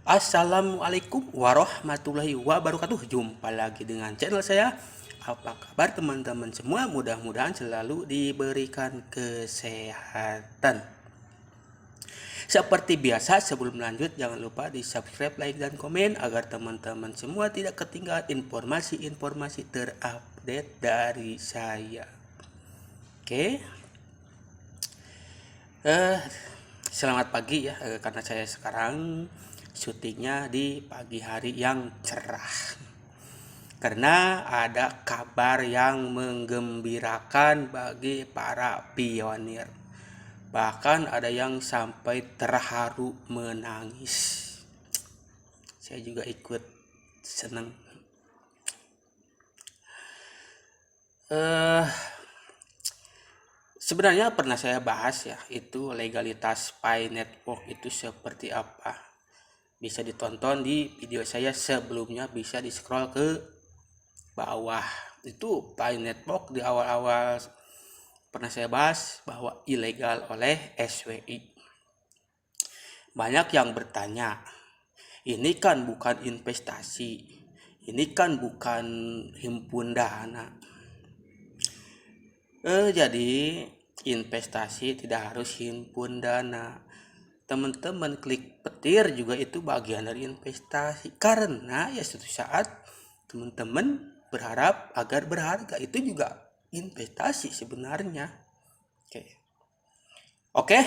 Assalamualaikum warahmatullahi wabarakatuh. Jumpa lagi dengan channel saya. Apa kabar teman-teman semua? Mudah-mudahan selalu diberikan kesehatan. Seperti biasa, sebelum lanjut jangan lupa di subscribe, like, dan komen agar teman-teman semua tidak ketinggalan informasi-informasi terupdate dari saya. Oke. Selamat pagi ya, karena saya sekarang syutingnya di pagi hari yang cerah. Karena ada kabar yang menggembirakan bagi para pionir. Bahkan ada yang sampai terharu menangis. Saya juga ikut senang. Sebenarnya pernah saya bahas ya, itu legalitas Pi Network itu seperti apa. Bisa ditonton di video saya sebelumnya, bisa di scroll ke bawah. Itu Pi Network di awal-awal pernah saya bahas bahwa ilegal oleh SWI. Banyak yang bertanya, ini kan bukan investasi, ini kan bukan himpun dana. Jadi investasi tidak harus himpun dana. Teman-teman klik petir juga itu bagian dari investasi. Karena ya suatu saat teman-teman berharap agar berharga, itu juga investasi sebenarnya. Oke,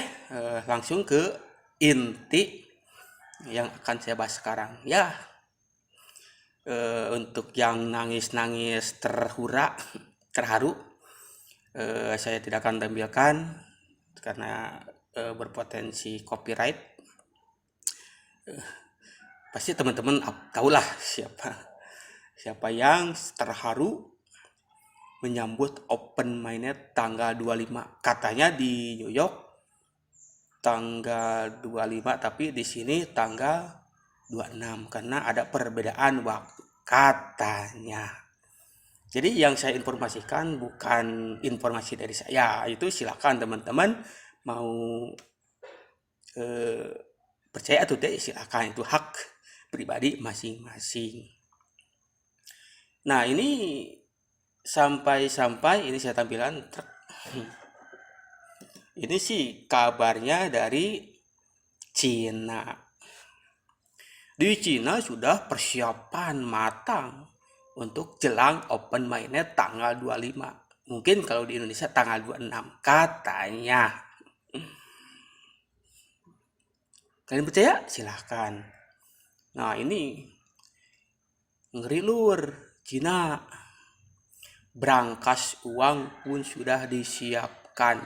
langsung ke inti yang akan saya bahas sekarang. Ya, untuk yang nangis-nangis terharu, saya tidak akan tampilkan karena berpotensi copyright. Pasti teman-teman tahulah siapa yang terharu menyambut Open Mainnet tanggal 25. Katanya di New York tanggal 25, tapi di sini tanggal 26 karena ada perbedaan waktu katanya. Jadi yang saya informasikan bukan informasi dari saya. Itu silakan teman-teman mau percaya atau tidak, silakan, itu hak pribadi masing-masing. Nah, ini sampai ini saya tampilan truk. Ini sih kabarnya dari Cina. Di Cina sudah persiapan matang untuk jelang Open Mainnet tanggal 25. Mungkin kalau di Indonesia tanggal 26 katanya. Kalian percaya? Silahkan. Nah, ini ngeri lur. Cina berangkas uang pun sudah disiapkan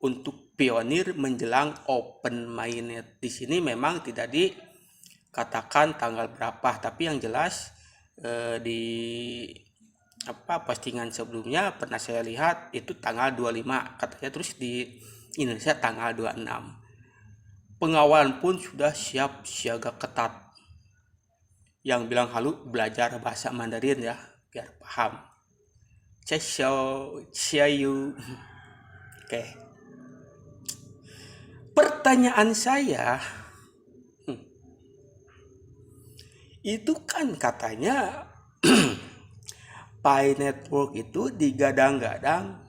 untuk pionir menjelang Open Mainnet. Di sini memang tidak dikatakan tanggal berapa, tapi yang jelas di postingan sebelumnya pernah saya lihat itu tanggal 25 katanya, terus di Indonesia tanggal 26. Pengawalan pun sudah siap siaga ketat. Yang bilang halu belajar bahasa Mandarin ya, biar paham. Ciao. Oke. Pertanyaan saya, itu kan katanya Pi Network itu digadang-gadang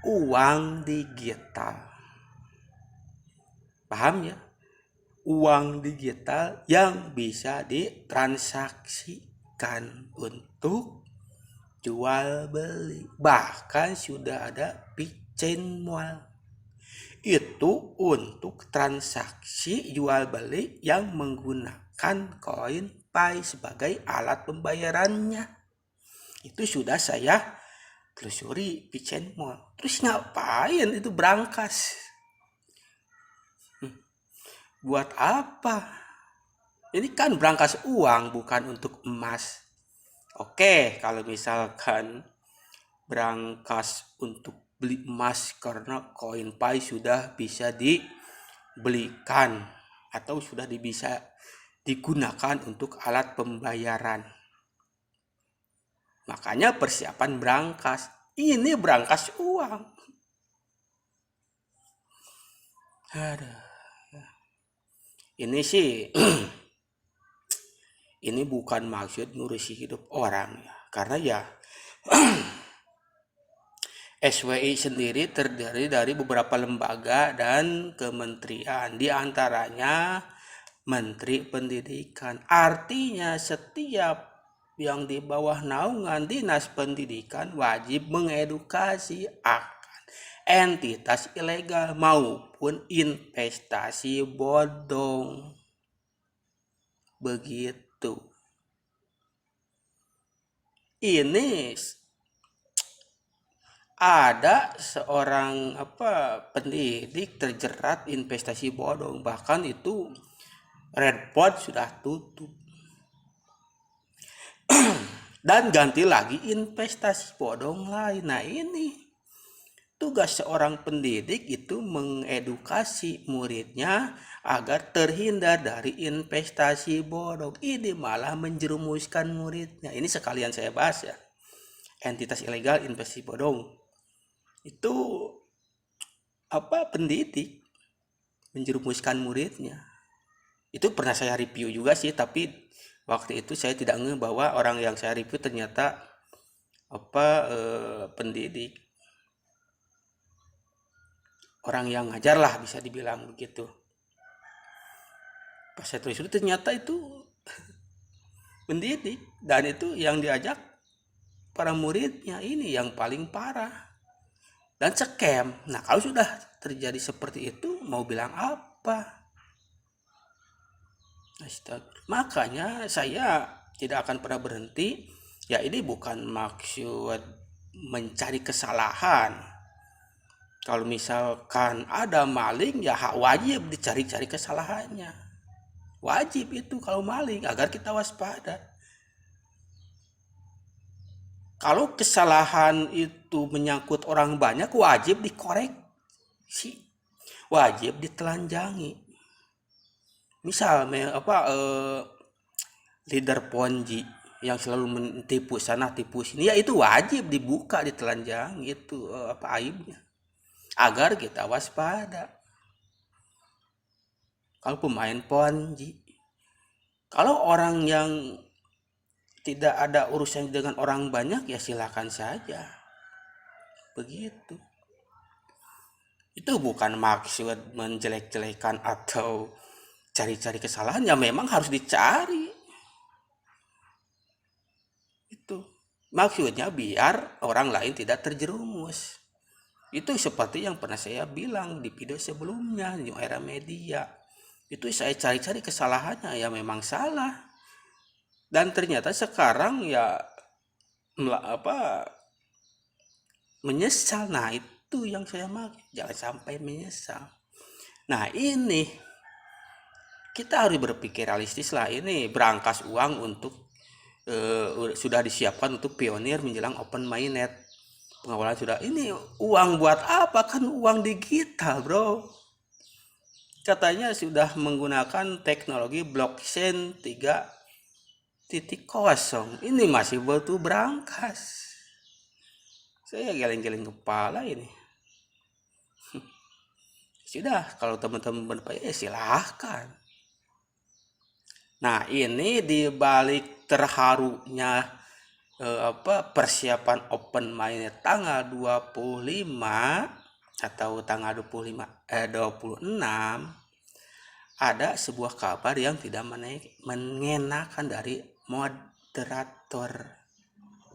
uang digital. Paham ya? Uang digital yang bisa ditransaksikan untuk jual beli. Bahkan sudah ada blockchain mall. Itu untuk transaksi jual beli yang menggunakan koin Pi sebagai alat pembayarannya. Itu sudah saya telusuri blockchain mall. Terus ngapain itu berangkas? Buat apa? Ini kan berangkas uang, bukan untuk emas. Oke, kalau misalkan berangkas untuk beli emas karena koin Pi sudah bisa dibelikan atau sudah bisa digunakan untuk alat pembayaran. Makanya persiapan berangkas. Ini berangkas uang. Aduh. Ini sih ini bukan maksud ngurusi hidup orang ya, karena ya SWI sendiri terdiri dari beberapa lembaga dan kementerian, di antaranya Menteri Pendidikan. Artinya setiap yang di bawah naungan Dinas Pendidikan wajib mengedukasi akan entitas ilegal maupun investasi bodong. Begitu. Ini ada seorang pendidik terjerat investasi bodong, bahkan itu Redport sudah tutup dan ganti lagi investasi bodong lain. Nah, ini tugas seorang pendidik itu mengedukasi muridnya agar terhindar dari investasi bodong. Ini malah menjerumuskan muridnya. Ini sekalian saya bahas ya, entitas ilegal investasi bodong. Itu pendidik menjerumuskan muridnya. Itu pernah saya review juga sih, tapi waktu itu saya tidak ngeh bahwa orang yang saya review ternyata pendidik, orang yang ngajar lah bisa dibilang begitu. Pas saya tulis itu ternyata itu pendidik, dan itu yang diajak para muridnya ini yang paling parah dan scam. Nah, kalau sudah terjadi seperti itu mau bilang apa? Astaga. Makanya saya tidak akan pernah berhenti. Ya, ini bukan maksud mencari kesalahan. Kalau misalkan ada maling, ya wajib dicari-cari kesalahannya. Wajib itu kalau maling, agar kita waspada. Kalau kesalahan itu menyangkut orang banyak, wajib dikoreksi, wajib ditelanjangi. Misalnya leader Ponzi yang selalu menipu sana tipu sini, ya itu wajib dibuka, ditelanjang itu aibnya, agar kita waspada. Kalau pemain Ponzi, kalau orang yang tidak ada urusan dengan orang banyak, ya silakan saja. Begitu. Itu bukan maksud menjelek-jelekan atau cari-cari kesalahan, ya memang harus dicari. Itu maksudnya biar orang lain tidak terjerumus. Itu seperti yang pernah saya bilang di video sebelumnya, New Era Media. Itu saya cari-cari kesalahannya, ya memang salah. Dan ternyata sekarang ya menyesal. Nah, itu yang saya mau, jangan sampai menyesal. Nah, ini kita harus berpikir realistis lah. Ini berangkas uang untuk sudah disiapkan untuk pionir menjelang open mainnet. Pengawalan sudah, ini uang buat apa? Kan uang digital, bro. Katanya sudah menggunakan teknologi blockchain 3.0. Ini masih butuh berangkas. Saya geleng-geleng kepala ini. Sudah, kalau teman-teman berpikir, silahkan. Nah, ini dibalik terharunya persiapan open mainnet tanggal 25 atau tanggal 26, ada sebuah kabar yang tidak mengenakan dari moderator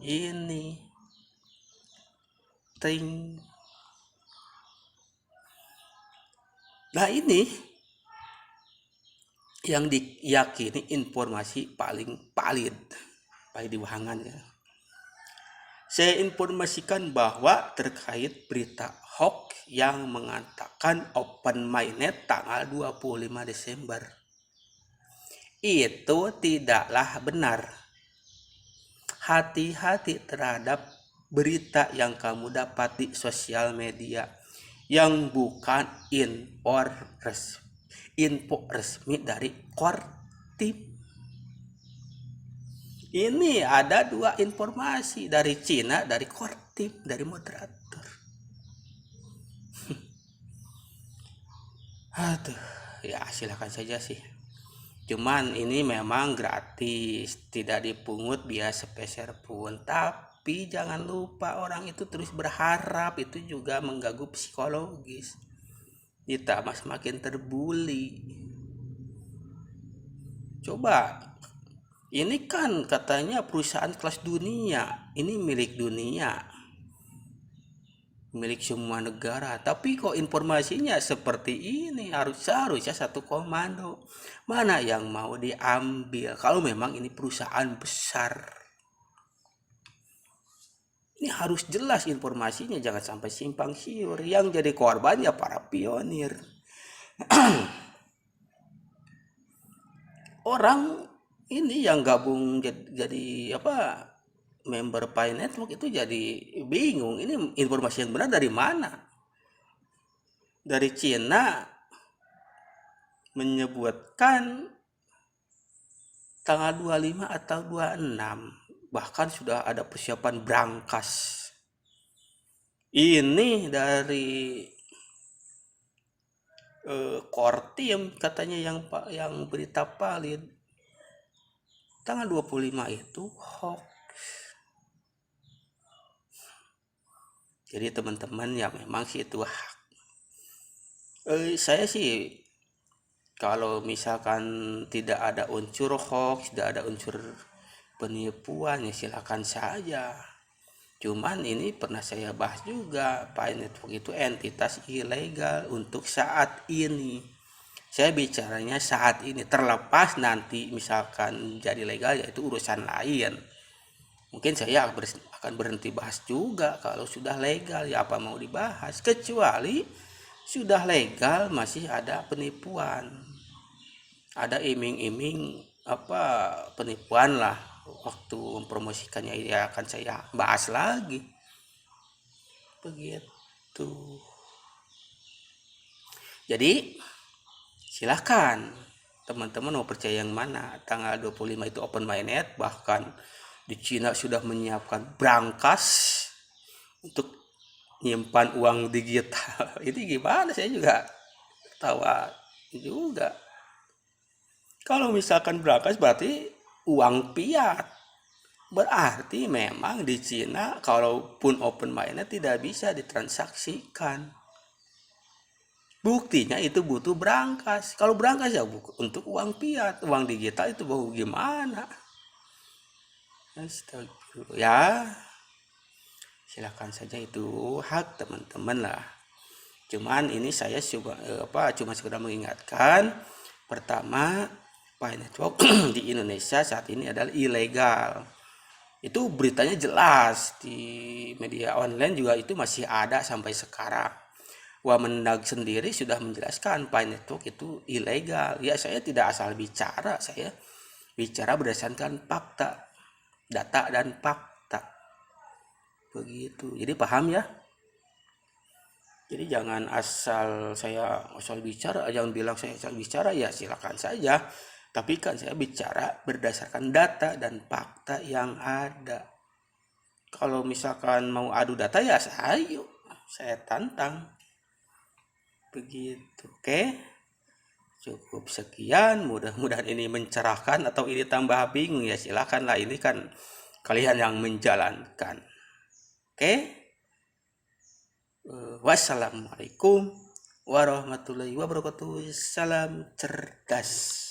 ini. Nah, ini yang diyakini informasi paling valid, paling dibahangan ya. Saya informasikan bahwa terkait berita hoax yang mengatakan open mainnet tanggal 25 Desember. Itu tidaklah benar. Hati-hati terhadap berita yang kamu dapat di sosial media yang bukan info resmi dari Kortim. Ini ada dua informasi, dari Cina, dari Kortim, dari moderator. Aduh, ya silakan saja sih. Cuman ini memang gratis, tidak dipungut biaya sepeser pun. Tapi jangan lupa orang itu terus berharap, itu juga mengganggu psikologis. Kita semakin terbuli. Coba, ini kan katanya perusahaan kelas dunia, ini milik dunia, milik semua negara. Tapi kok informasinya seperti ini, harusnya satu komando. Mana yang mau diambil kalau memang ini perusahaan besar? Ini harus jelas informasinya, jangan sampai simpang siur. Yang jadi korbannya para pionir. Orang ini yang gabung jadi apa, member Pi Network itu jadi bingung, ini informasi yang benar dari mana. Dari Cina menyebutkan tanggal 25 atau 26, bahkan sudah ada persiapan brankas. Ini dari Kortim katanya, yang berita valid tanggal 25 itu hoax. Jadi teman-teman ya memang sih itu hak. Saya sih kalau misalkan tidak ada unsur hoax, tidak ada unsur penipuan, ya silakan saja. Cuman ini pernah saya bahas juga, Pi Network itu entitas ilegal untuk saat ini. Saya bicaranya saat ini, terlepas nanti misalkan jadi legal ya itu urusan lain. Mungkin saya akan berhenti bahas juga kalau sudah legal, ya apa mau dibahas. Kecuali sudah legal masih ada penipuan, ada iming-iming apa penipuan lah. Waktu mempromosikannya ya akan saya bahas lagi. Begitu. Jadi silahkan teman-teman mau percaya yang mana. Tanggal 25 itu open mainnet, bahkan di Cina sudah menyiapkan brankas untuk nyimpan uang digital. Ini gimana, saya juga tawa juga. Kalau misalkan brankas berarti uang fiat. Berarti memang di Cina kalaupun open mainnet tidak bisa ditransaksikan. Buktinya itu butuh brankas. Kalau brankas ya untuk uang fiat, uang digital itu gimana? Astagfirullah. Ya, silakan saja, itu hak teman-teman lah. Cuman ini saya cuma sekedar mengingatkan. Pertama, Pi Network di Indonesia saat ini adalah ilegal. Itu beritanya jelas di media online juga, itu masih ada sampai sekarang. Wamendag sendiri sudah menjelaskan Pi Network itu ilegal. Ya saya tidak asal bicara, saya bicara berdasarkan fakta, data dan fakta. Begitu. Jadi paham ya? Jadi jangan saya asal bicara, jangan bilang saya asal bicara, ya silakan saja. Tapi kan saya bicara berdasarkan data dan fakta yang ada. Kalau misalkan mau adu data ya saya tantang. Begitu, oke? Cukup sekian, mudah-mudahan ini mencerahkan atau ini tambah bingung, ya silakanlah, ini kan kalian yang menjalankan. Oke? Wassalamualaikum warahmatullahi wabarakatuh. Salam cerdas.